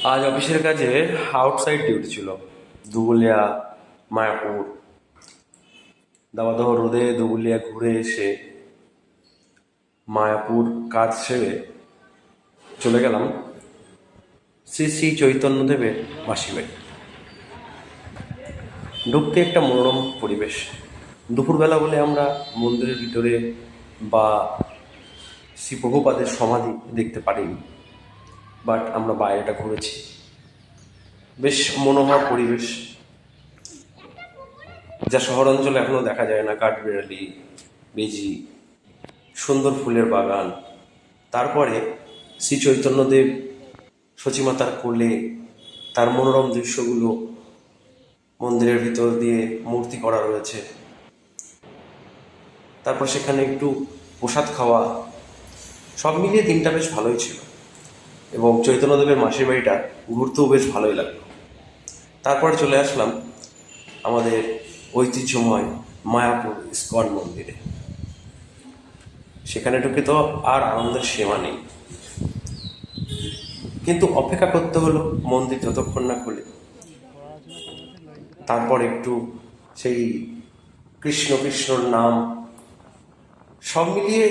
আজ অফিসের কাজে আউটসাইড ডিউটি ছিল। দুবুলিয়া, মায়াপুর, দাবাদহ রোদে দুবুলিয়া ঘুরে এসে মায়াপুর কাজ সেরে চলে গেলাম শ্রী শ্রী চৈতন্যদেবের মাসি বাড়ি। ঢুকতে একটা মনোরম পরিবেশ। দুপুরবেলা বলে আমরা মন্দিরের ভিতরে বা শ্রী প্রভুপাদের সমাধি দেখতে পারিনি, বাট আমরা বাইরেটা ঘুরেছি। বেশ মনোহর পরিবেশ, যা শহরাঞ্চলে এখনো দেখা যায় না। কাঠবিড়ালি, বেজি, সুন্দর ফুলের বাগান। তারপরে শ্রী চৈতন্যদেব সচিমাতার কোলে, তার মনোরম দৃশ্যগুলো মন্দিরের ভিতর দিয়ে মূর্তি করা রয়েছে। তারপর সেখানে একটু প্রসাদ খাওয়া, সব মিলিয়ে দিনটা বেশ ভালোই ছিল। এবং চৈতন্যদেবের মাসির বাড়িটা ঘুরতেও বেশ ভালোই লাগলো। তারপরে চলে আসলাম আমাদের ঐতিহ্যময় মায়াপুর ইস্কন মন্দিরে। সেখানে ঢুকে তো আর আনন্দের সীমা নেই, কিন্তু অপেক্ষা করতে হলো মন্দির যতক্ষণ না খুলে। তারপর একটু সেই কৃষ্ণ কৃষ্ণর নাম, সব মিলিয়ে